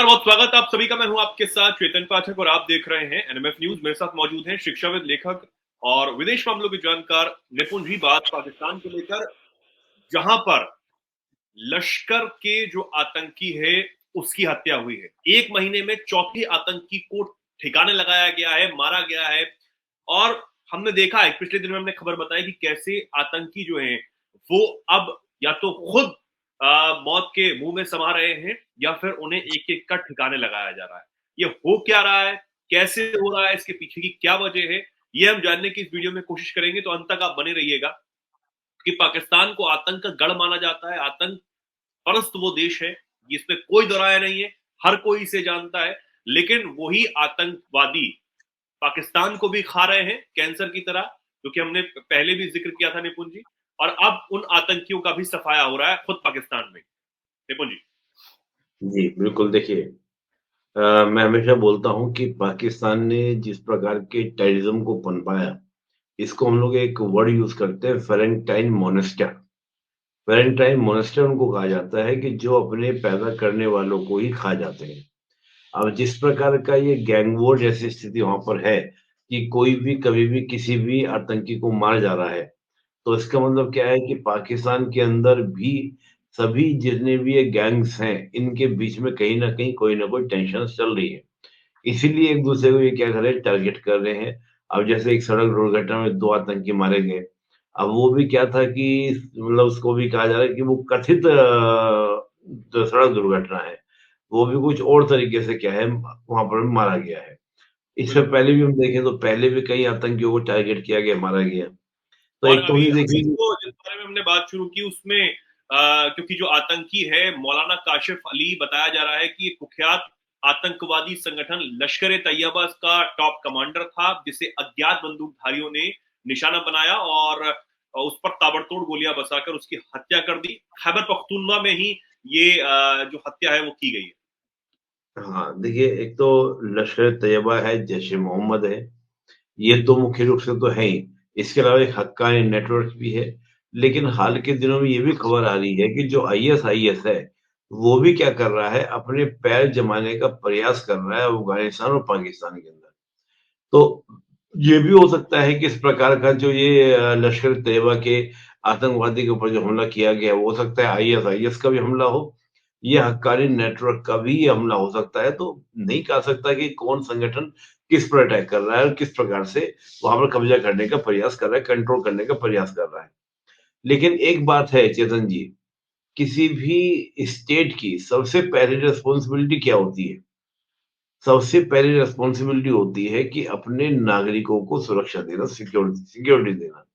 बहुत स्वागत आप सभी का। मैं हूं आपके साथ चेतन पाठक और आप देख रहे हैं एनएमएफ न्यूज। मेरे साथ मौजूद हैं शिक्षाविद, लेखक और विदेश मामलों के जानकार निपुण जी। बात पाकिस्तान को लेकर, जहां पर लश्कर के जो आतंकी है उसकी हत्या हुई है। एक महीने में चौथे आतंकी को ठिकाने लगाया गया है, मारा गया है। और हमने देखा है, पिछले दिन में हमने खबर बताई कि कैसे आतंकी जो हैं वो अब या तो खुद मौत के मुंह में समा रहे हैं या फिर उन्हें एक एक का ठिकाने लगाया जा रहा है। ये हो क्या रहा है, कैसे हो रहा है, इसके पीछे की क्या वजह है, ये हम जानने की इस वीडियो में कोशिश करेंगे। तो अंत तक आप बने रहिएगा कि पाकिस्तान को आतंक का गढ़ माना जाता है, आतंक परस्त वो देश है, इसमें कोई दो राय नहीं है, हर कोई इसे जानता है। लेकिन वही आतंकवादी पाकिस्तान को भी खा रहे हैं कैंसर की तरह, जो कि हमने पहले भी जिक्र किया था निपुण जी। और अब उन आतंकियों का भी सफाया हो रहा है खुद पाकिस्तान में। निपुण जी। जी, बिल्कुल देखिए मैं हमेशा बोलता हूँ कि पाकिस्तान ने जिस प्रकार के टेररिज्म को पनपाया, इसको हम लोग एक वर्ड यूज़ करते हैं फेरेंटाइन मॉनेस्टर। फेरेंटाइन मॉनेस्टर उनको कहा जाता है कि जो अपने पैदा करने वालों को ही खा जाते हैं। अब जिस प्रकार का ये गैंग वॉर जैसी स्थिति वहाँ पर है कि कोई भी कभी भी किसी भी आतंकी को मार जा रहा है, तो इसका मतलब क्या है कि पाकिस्तान के अंदर भी सभी जितने भी ये गैंग्स हैं, इनके बीच में कहीं न कहीं कोई न कोई टेंशन्स चल रही है। इसीलिए एक-दूसरे को ये क्या कर रहे हैं, टारगेट कर रहे हैं। अब जैसे एक सड़क दुर्घटना में 2 आतंकी मारे गए। अब वो भी क्या था कि मतलब उसको भी कहा जा रहा है कि वो कथित जो सड़क दुर्घटना है, वो भी कुछ और तरीके से क्या है, वहाँ पर मारा गया है। इससे बिल्कुल। पहले भी हम देखें तो पहले भी कई आतंकियों को टारगेट किया गया, मारा गया। तो और एक तो अभी ये अभी देखिए जो जिस बारे में हमने बात शुरू की उसमें क्योंकि जो आतंकी है मौलाना काशिफ अली, बताया जा रहा है कि ये कुख्यात आतंकवादी संगठन लश्कर ए तैयबा का टॉप कमांडर था, जिसे अज्ञात बंदूकधारियों ने निशाना बनाया और उस पर ताबड़तोड़ गोलियां बसाकर उसकी हत्या कर दी। खैबर पख्तूनवा में ही ये जो हत्या है वो की गई है। हाँ, देखिए एक तो लश्कर-ए-तैयबा है, जैश-ए-मोहम्मद है, ये तो मुख्य रूप से तो है ही। इसके अलावा एक हक्कानी नेटवर्क भी है। लेकिन हाल के दिनों में ये भी खबर आ रही है कि जो आईएसआईएस है, वो भी क्या कर रहा है, अपने पैर जमाने का प्रयास कर रहा है अफ़गानिस्तान और पाकिस्तान के अंदर। तो ये भी हो सकता है कि इस प्रकार का जो ये लश्कर-ए-तैयबा के आतंकवादी के ऊपर जो हमला किया गया, वो हो सकता है आईएसआईएस का भी हमला हो, ये हक्कानी नेटवर्क का भी ये हमला हो सकता है। तो नहीं कहा सकता कि कौन संगठन किस पर अटैक कर रहा है और किस प्रकार से वहाँ पर कब्ज़ा करने का प्रयास कर रहा है, कंट्रोल करने का प्रयास कर रहा है। लेकिन एक बात है चेतन जी, किसी भी स्टेट की सबसे पहली रिस्पॉन्सिबिलिटी क्या होती है? सबसे पहली रिस्पॉन्सिबिलिटी होती है कि अपने नागरिकों को सुरक्षा देना, सिक्योरिटी देना।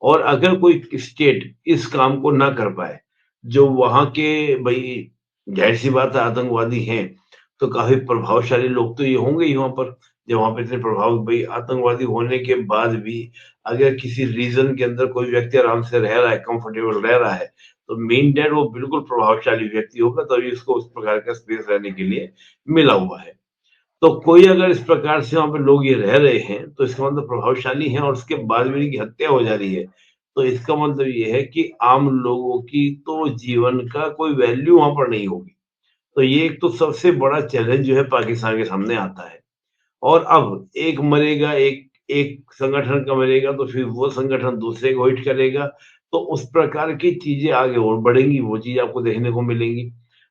और अगर कोई स्टेट इस काम को ना कर पाए, जो वहाँ के भई ज़ाहिर-सी बात है आतंकवादी हैं, तो काफ़ी प्रभावशाली लोग तो ये होंगे ही वहाँ पर। जब वहाँ पे इतने प्रभाव भई आतंकवादी होने के बाद भी अगर किसी रीजन के अंदर कोई व्यक्ति आराम से रह रहा है, कंफर्टेबल रह रहा है, तो मीन दैट वो बिल्कुल प्रभावशाली व्यक्ति होगा, तभी उसको उस प्रकार का स्पेस रहने के लिए मिला हुआ है। तो कोई अगर इस प्रकार से वहाँ पे लोग ये रह रहे हैं, तो इसका मतलब प्रभावशाली हैं और उसके बाद भी इनकी हत्या हो जा रही है। तो इसका मतलब ये है कि आम लोगों की तो जीवन का कोई वैल्यू वहाँ पर नहीं होगी। तो ये एक तो सबसे बड़ा चैलेंज जो है पाकिस्तान के सामने आता है। और अब एक मरेगा, एक एक संगठन का मरेगा तो फिर वो संगठन दूसरे को हिट करेगा। तो उस प्रकार की चीज़ें आगे और बढ़ेंगी, वो चीज़ आपको देखने को मिलेंगी।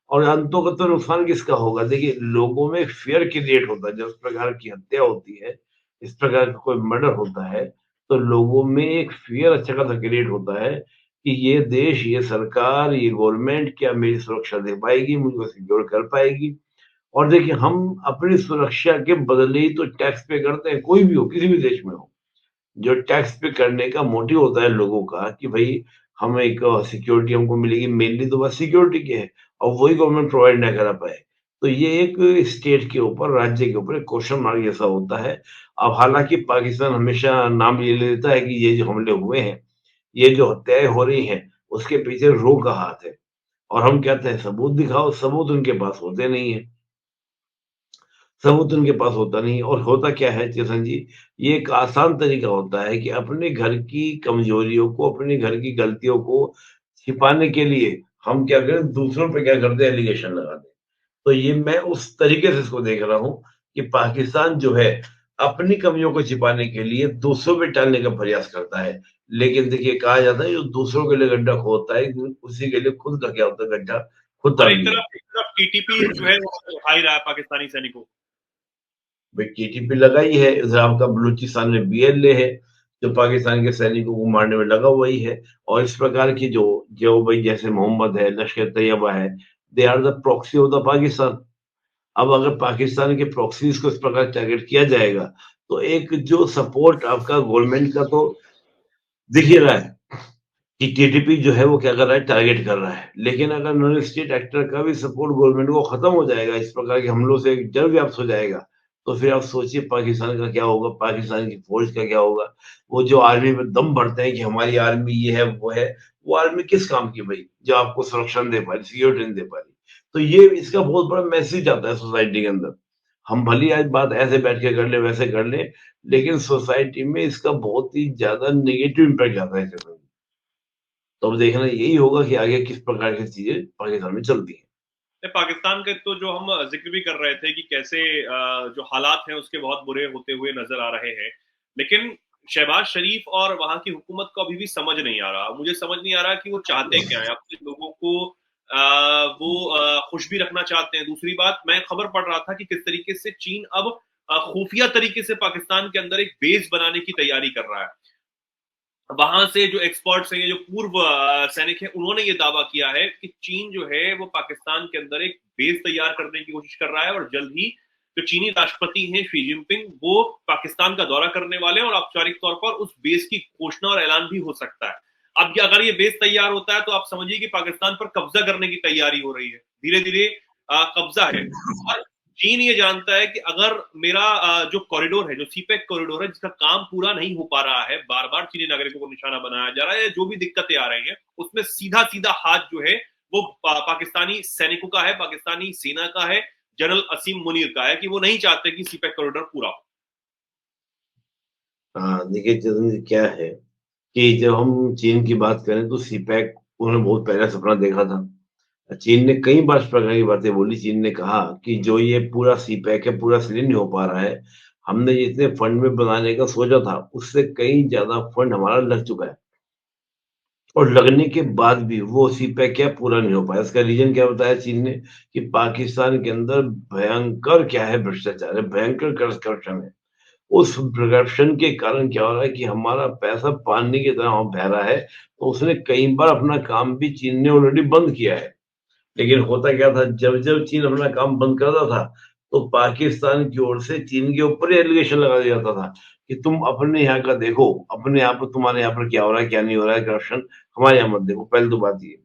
और अंतोगत्वा नुकसान किसका होगा? देखिए, लोगों में फ़ियर क्रिएट होता है, जब इस प्रकार की हत्या होती है, इस प्रकार का कोई मर्डर होता है, तो लोगों में एक फ़ियर अच्छा खासा क्रिएट होता है कि ये देश, ये सरकार, ये गवर्नमेंट क्या मेरी सुरक्षा दे पाएगी, मुझको सिक्योर कर पाएगी? और देखिए हम अपनी सुरक्षा के बदले ही तो टैक्स पे करते हैं, कोई भी हो, किसी भी देश में हो। जो टैक्स पे करने का मोटिव होता है लोगों का कि भई हम एक सिक्योरिटी हमको मिलेगी, मेनली तो बात सिक्योरिटी की है और वही गवर्नमेंट प्रोवाइड ना करा पाए। तो ये एक स्टेट के ऊपर, राज्य के ऊपर एक क्वेश्चन मार्क जैसा होता है। अब हालाँकि पाकिस्तान हमेशा नाम ये ले लेता है कि ये जो हमले हुए हैं, ये जो हत्याएँ हो रही हैं, उसके पीछे रो का हाथ है। और हम कहते हैं सबूत दिखाओ, सबूत उनके पास होते नहीं हैं। सबूत उनके पास होता नहीं और होता क्या है चेतन जी, ये एक आसान तरीका होता है कि अपने घर की कमजोरियों को, अपने घर की गलतियों को छिपाने के लिए हम क्या करें, दूसरों पे क्या करते हैं एलिगेशन लगा दें। तो ये मैं उस तरीके से इसको देख रहा हूँ कि पाकिस्तान जो है, अपनी कमियों को छिपाने के लिए दूसरों पे टालने का प्रयास करता है। लेकिन देखिए कहा जाता है जो दूसरों के लिए गड्ढा खोदता है, उसी के लिए खुद का क्या होता है, गड्ढा खुदता और भी है। एक तरफ टीटीपी जो है वो उठा ही रहा है पाकिस्तानी सैनिकों को। भाई टीटीपी लगाई है, इधर आपका बलूचिस्तान में बीएलए है, जो पाकिस्तान के सैनिकों को मारने में लगा हुआ ही है। और इस प्रकार की जो जो भाई जैसे मोहम्मद है, लश्कर तैयबा है, they are the proxy of the Pakistan. अब अगर पाकिस्तान के प्रॉक्सीज को इस प्रकार टारगेट किया जाएगा, तो एक जो सपोर्ट आपका गवर्नमेंट का तो दिख ही रहा है कि टीटीपी जो है वो क्या कर रहा है, टारगेट कर रहा है। लेकिन अगर नॉन स्टेट एक्टर का भी सपोर्ट गवर्नमेंट को खत्म हो जाएगा, इस प्रकार के हमलों से एक डर व्याप्त हो जाएगा, तो फिर आप सोचिए पाकिस्तान का क्या होगा, पाकिस्तान की फौज का क्या होगा। वो जो आर्मी में दम भरते हैं कि हमारी आर्मी ये है वो है, वो आर्मी किस काम की भाई, जो आपको संरक्षण नहीं दे पा रही, सिक्योरिटी नहीं दे पा रही। तो ये इसका बहुत बड़ा मैसेज आता है सोसाइटी के अंदर। हम भली आज बात ऐसे बैठ के कर ले वैसे कर ले, लेकिन सोसाइटी में इसका बहुत ही ज्यादा नेगेटिव इम्पैक्ट आता है। तो अब देखना यही होगा कि आगे किस प्रकार की चीजें पाकिस्तान में चलती हैं। पाकिस्तान के तो जो हम जिक्र भी कर रहे थे कि कैसे जो हालात हैं उसके बहुत बुरे होते हुए नजर आ रहे हैं, लेकिन शहबाज शरीफ और वहां की हुकूमत को अभी भी समझ नहीं आ रहा। मुझे समझ नहीं आ रहा कि वो चाहते क्या है। अपने लोगों को खुश भी रखना चाहते हैं। दूसरी बात, मैं खबर पढ़ रहा था कि किस तरीके से चीन अब खुफिया तरीके से पाकिस्तान के अंदर एक बेस बनाने की तैयारी कर रहा है। वहां से जो एक्सपर्ट्स हैं, जो पूर्व सैनिक हैं, उन्होंने ये दावा किया है कि चीन जो है वो पाकिस्तान के अंदर एक बेस तैयार करने की कोशिश कर रहा है और जल्द ही जो चीनी राष्ट्रपति हैं शी जिनपिंग, वो पाकिस्तान का दौरा करने वाले हैं और औपचारिक तौर पर उस बेस की घोषणा और ऐलान भी हो सकता है। अब अगर ये बेस तैयार होता है तो आप समझिए कि पाकिस्तान पर कब्जा करने की तैयारी हो रही है। धीरे धीरे कब्जा है। और चीन ये जानता है कि अगर मेरा जो कॉरिडोर है, जो सीपेक कॉरिडोर है, जिसका काम पूरा नहीं हो पा रहा है, बार बार चीनी नागरिकों को निशाना बनाया जा रहा है, जो भी दिक्कतें आ रही हैं, उसमें सीधा सीधा हाथ जो है वो पाकिस्तानी सैनिकों का है, पाकिस्तानी सेना का है, जनरल असीम मुनीर का है, कि वो नहीं चाहते कि सीपेक कॉरिडोर पूरा हो। हाँ, देखिए चंद्र क्या है कि जब हम चीन की बात करें तो सीपैक उन्होंने बहुत पहले सपना देखा था। चीन ने कई बार इस प्रकार की बातें बोली। चीन ने कहा कि जो ये पूरा सीपैक है पूरा सील नहीं हो पा रहा है, हमने जितने फंड में बनाने का सोचा था उससे कहीं ज्यादा फंड हमारा लग चुका है। और लगने के बाद भी वो सीपैक क्या पूरा नहीं हो पाया। इसका रीजन क्या बताया चीन ने, कि पाकिस्तान के अंदर भयंकर क्या है, भ्रष्टाचार है, भयंकर करप्शन है। उस करप्शन के कारण क्या हो रहा है कि हमारा पैसा पानी की तरह वहां बह रहा है। तो उसने कई बार अपना काम भी चीन ने ऑलरेडी बंद किया है। लेकिन होता क्या था, जब जब चीन अपना काम बंद करता था, तो पाकिस्तान की ओर से चीन के ऊपर एलिगेशन लगा दिया जाता था कि तुम अपने यहाँ का देखो, अपने यहाँ पर तुम्हारे यहाँ पर क्या हो रहा है क्या नहीं हो रहा है, करप्शन हमारे यहाँ मत देखो। पहले तो बात ये।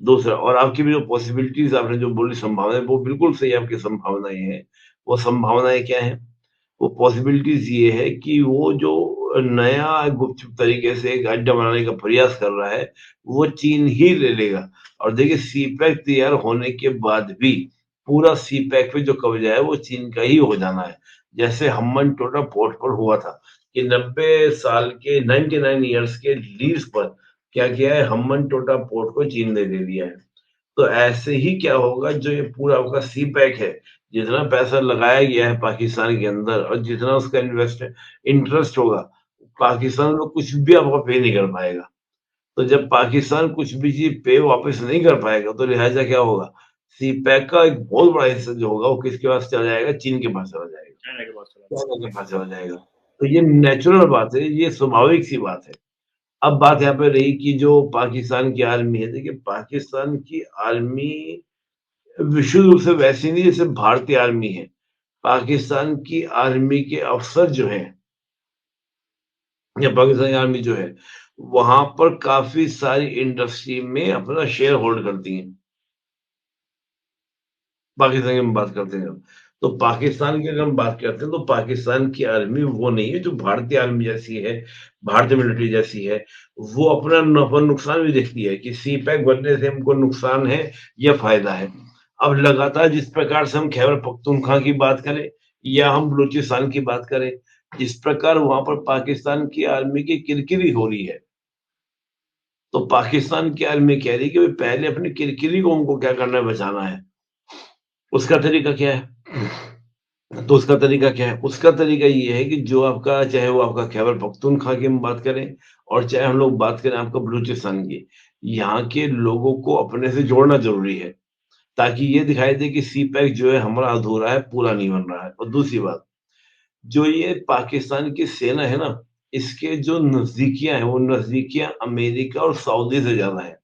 दूसरा, और आपकी भी जो पॉसिबिलिटीज आपने जो बोली संभावनाएं, वो बिल्कुल सही आपकी संभावनाएं हैं। वो संभावनाएं क्या है, वो पॉसिबिलिटीज ये है कि वो जो नया गुपचुप तरीके से एक अड्डा बनाने का प्रयास कर रहा है, वो चीन ही ले लेगा। और देखिए सीपैक तैयार होने के बाद भी पूरा सीपैक पे जो कब्जा है वो चीन का ही हो जाना है। जैसे हम्बन टोटा पोर्ट पर हुआ था कि 90 साल के 99 ईयर्स के लीज पर क्या किया है, हम्बन टोटा पोर्ट को चीन ने दे दिया है। तो ऐसे ही क्या होगा, जो ये पूरा आपका सी पैक है, जितना पैसा लगाया गया है पाकिस्तान के अंदर और जितना उसका इन्वेस्ट इंटरेस्ट होगा, पाकिस्तान तो कुछ भी आपका पे नहीं कर पाएगा। तो जब पाकिस्तान कुछ भी चीज पे वापस नहीं कर पाएगा, तो लिहाजा क्या होगा, सी पैक का एक बहुत बड़ा हिस्सा जो होगा वो किसके पास चला जाएगा, चीन के पास चला जाएगा, चाइना के पास चला। चाइना के पास चला जाएगा। तो ये नेचुरल बात है, ये स्वाभाविक सी बात है। अब बात यहाँ पे रही कि जो पाकिस्तान की आर्मी है, देखिए पाकिस्तान की आर्मी विशुद्ध रूप से वैसी नहीं जैसे भारतीय आर्मी है। पाकिस्तान की आर्मी के अफसर जो हैं, या पाकिस्तानी आर्मी जो है, वहां पर काफी सारी इंडस्ट्री में अपना शेयर होल्ड करती हैं। पाकिस्तान की हम बात करते हैं, तो पाकिस्तान की अगर हम बात करते हैं तो पाकिस्तान की आर्मी वो नहीं है जो भारतीय आर्मी जैसी है, भारतीय मिलिट्री जैसी है। वो अपना नफा नुकसान भी देखती है कि सी पैक बनने से हमको नुकसान है या फायदा है। अब लगातार जिस प्रकार से हम खैबर पख्तूनख्वा की बात करें या हम बलूचिस्तान की बात करें, जिस प्रकार वहां पर पाकिस्तान की आर्मी की किरकिरी हो रही है, तो पाकिस्तान की आर्मी कह रही है कि भाई पहले अपनी किरकिरी को उनको क्या करना है, बचाना है। उसका तरीका क्या है? तो उसका तरीका क्या है? उसका तरीका ये है कि जो आपका चाहे वो आपका खैबर पख्तूनख्वा की हम बात करें और चाहे हम लोग बात करें आपका बलूचिस्तान की, यहाँ के लोगों को अपने से जोड़ना ज़रूरी है, ताकि ये दिखाई दे कि सी पैक जो है हमारा अधूरा है, पूरा नहीं बन रहा है। और दूसरी बात, जो ये पाकिस्तान की सेना है ना, इसके जो नज़दीकियाँ हैं, वो नज़दीकियाँ अमेरिका और सऊदी से ज़्यादा हैं।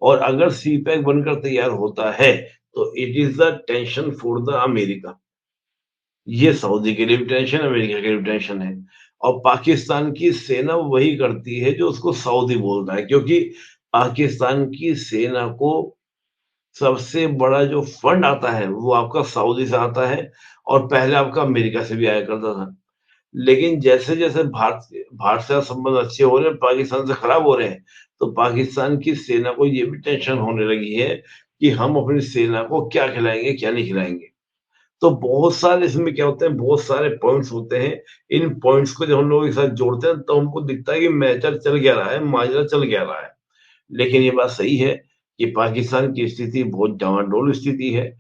और अगर सी पैक बनकर तैयार होता है, तो it is the tension for the America. ये सऊदी के लिए भी टेंशन, अमेरिका के लिए भी टेंशन है। और पाकिस्तान की सेना वही करती है जो उसको सऊदी बोलता है, क्योंकि पाकिस्तान की सेना को सबसे बड़ा जो फंड आता है, वो आपका सऊदी से आता है और पहले आपका अमेरिका से भी आया करता था। लेकिन जैसे-जैसे भारत से संबंध अच्छे हो रहे हैं, पाकिस्तान से खराब हो रहे हैं, तो पाकिस्तान की सेना को ये भी टेंशन होने लगी है कि हम अपनी सेना को क्या खिलाएँगे, क्या नहीं खिलाएँगे। तो बहुत सारे इसमें क्या होते हैं, बहुत सारे पॉइंट्स होते हैं। इन पॉइंट्स को जब हम लोग एक साथ जोड़ते हैं, तो हमको दिखता है कि मैटर चल क्या रहा है, माजरा चल क्या रहा है। लेकिन ये बात सही है कि पाकिस्तान की स्थिति बहुत डामाडोल स्थिति है,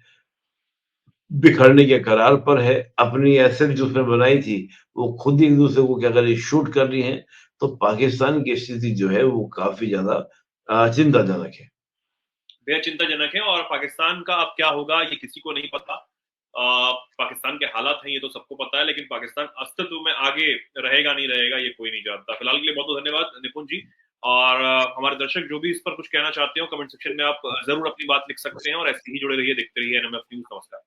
बिखरने के कगार पर है। अपनी एसेट जो उसने बनाई थी, वो खुद ही एक-दूसरे को क्या कर रही है, शूट कर रही हैं। तो पाकिस्तान की स्थिति जो है, वो काफ़ी ज़्यादा चिंताजनक है। बेहद चिंताजनक है और पाकिस्तान का अब क्या होगा ये किसी को नहीं पता। पाकिस्तान के हालात हैं ये तो सबको पता है, लेकिन पाकिस्तान अस्तित्व में आगे रहेगा नहीं रहेगा ये कोई नहीं जानता। फिलहाल के लिए बहुत बहुत धन्यवाद निपुण जी। और हमारे दर्शक जो भी इस पर कुछ कहना चाहते हो कमेंट सेक्शन में आप जरूर अपनी बात लिख सकते हैं और ऐसे ही जुड़े रहिए, देखते रहिए एनएमएफ न्यूज। नमस्कार।